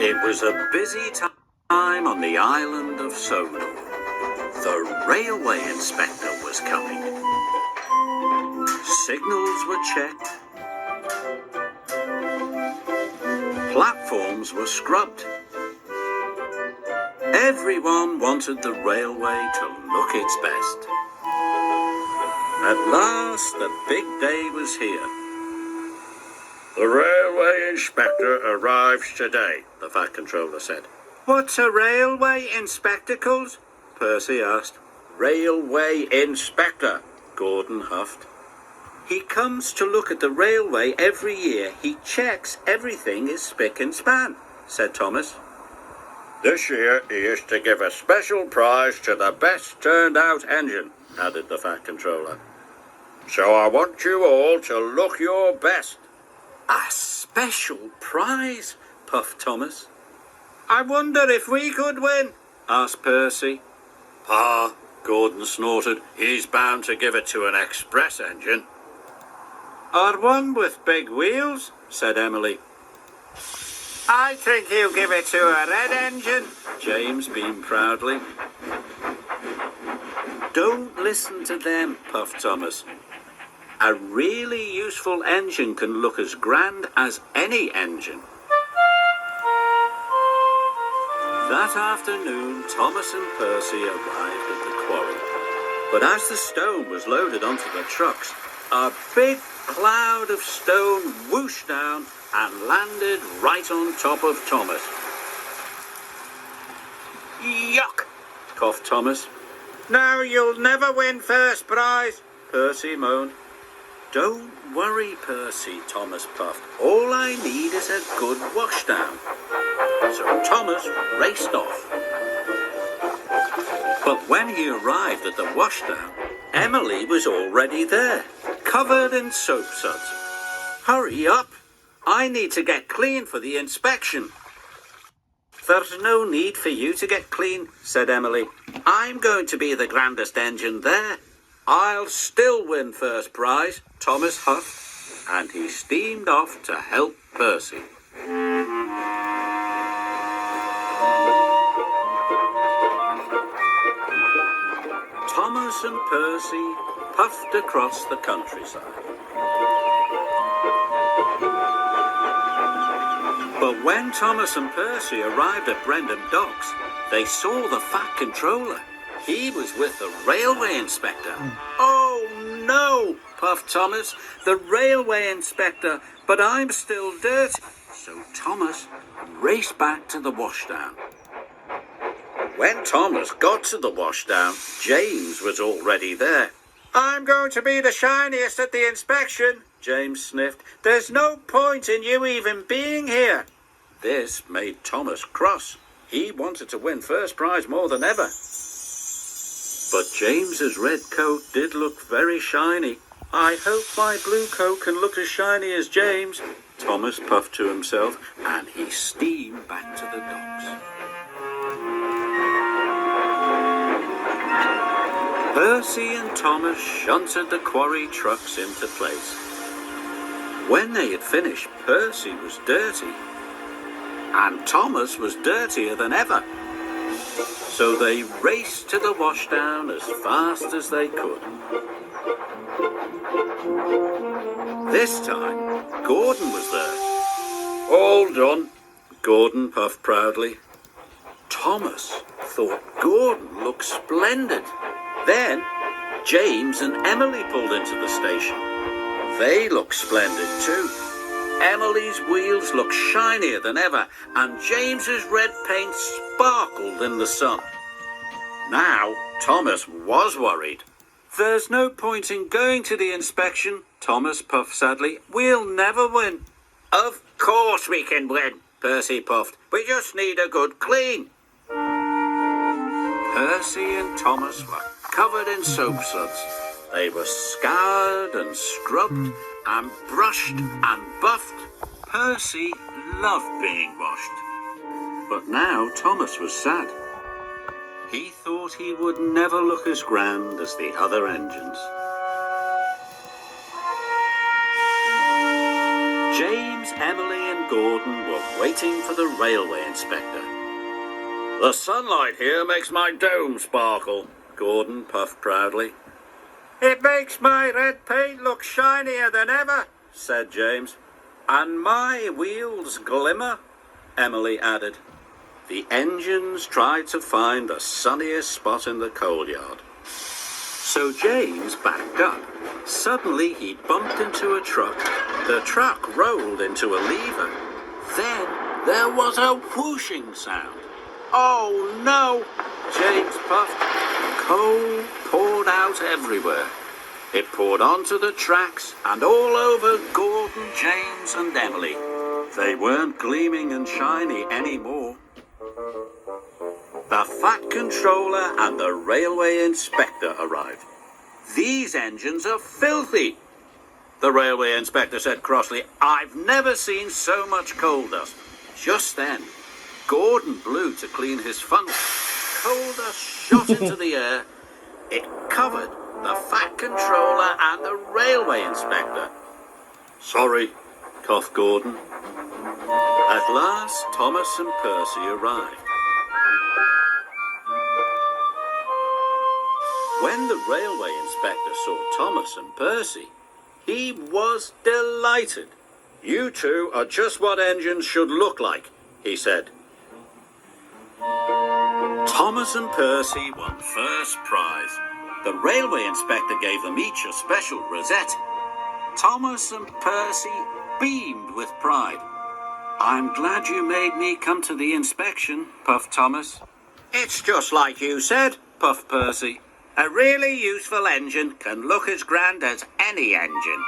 It was a busy time on the island of Sodor. The railway inspector was coming. Signals were checked. Platforms were scrubbed. Everyone wanted the railway to look its best. At last, the big day was here. The railway inspector arrives today, the Fat Controller said. What's a railway inspectacles? Percy asked. Railway inspector, Gordon huffed. He comes to look at the railway every year. He checks everything is spick and span, said Thomas. This year he is to give a special prize to the best turned out engine, added the Fat Controller. So I want you all to look your best. A special prize, puffed Thomas. I wonder if we could win, asked Percy. Pa, Gordon snorted, he's bound to give it to an express engine. Or one with big wheels, said Emily. I think he'll give it to a red engine, James beamed proudly. Don't listen to them, puffed Thomas. A really useful engine can look as grand as any engine. That afternoon, Thomas and Percy arrived at the quarry. But as the stone was loaded onto the trucks, a big cloud of stone whooshed down and landed right on top of Thomas. Yuck, coughed Thomas. Now you'll never win first prize, Percy moaned. Don't worry, Percy, Thomas puffed. All I need is a good washdown. So Thomas raced off. But when he arrived at the washdown, Emily was already there, covered in soap suds. Hurry up! I need to get clean for the inspection. There's no need for you to get clean, said Emily. I'm going to be the grandest engine there. I'll still win first prize, Thomas huffed, and he steamed off to help Percy. Thomas and Percy puffed across the countryside. But when Thomas and Percy arrived at Brendam Docks, they saw the Fat Controller. He was with the railway inspector. Oh, no, puffed Thomas. The railway inspector, but I'm still dirty. So Thomas raced back to the washdown. When Thomas got to the washdown, James was already there. I'm going to be the shiniest at the inspection, James sniffed. There's no point in you even being here. This made Thomas cross. He wanted to win first prize more than ever. But James's red coat did look very shiny. I hope my blue coat can look as shiny as James, Thomas puffed to himself, and he steamed back to the docks. Percy and Thomas shunted the quarry trucks into place. When they had finished, Percy was dirty, and Thomas was dirtier than ever. So they raced to the washdown as fast as they could. This time, Gordon was there. All done, Gordon puffed proudly. Thomas thought Gordon looked splendid. Then, James and Emily pulled into the station. They looked splendid too. Emily's wheels looked shinier than ever, and James's red paint sparkled in the sun. Now, Thomas was worried. There's no point in going to the inspection, Thomas puffed sadly. We'll never win. Of course we can win, Percy puffed. We just need a good clean. Percy and Thomas were covered in soap suds. They were scoured and scrubbed and brushed and buffed. Percy loved being washed. But now Thomas was sad. He thought he would never look as grand as the other engines. James, Emily and and Gordon were waiting for the railway inspector. "The sunlight here makes my dome sparkle," Gordon puffed proudly. "It makes my red paint look shinier than ever," said James. "And my wheels glimmer," Emily added. The engines tried to find the sunniest spot in the coal yard. So James backed up. Suddenly he bumped into a truck. The truck rolled into a lever. Then there was a whooshing sound. "Oh no!" James puffed. Coal poured out everywhere. It poured onto the tracks and all over Gordon, James and Emily. They weren't gleaming and shiny anymore. The Fat Controller and the Railway Inspector arrived. "These engines are filthy," the Railway Inspector said crossly. "I've never seen so much coal dust." Just then, Gordon blew to clean his funnel. Coal dust shot into the air. It covered the Fat Controller and the Railway Inspector. "Sorry," coughed Gordon. At last, Thomas and Percy arrived. When the Railway Inspector saw Thomas and Percy, he was delighted. "You two are just what engines should look like," he said. Thomas and Percy won first prize. The Railway Inspector gave them each a special rosette. Thomas and Percy beamed with pride. "I'm glad you made me come to the inspection," puffed Thomas. "It's just like you said," puffed Percy. "A really useful engine can look as grand as any engine."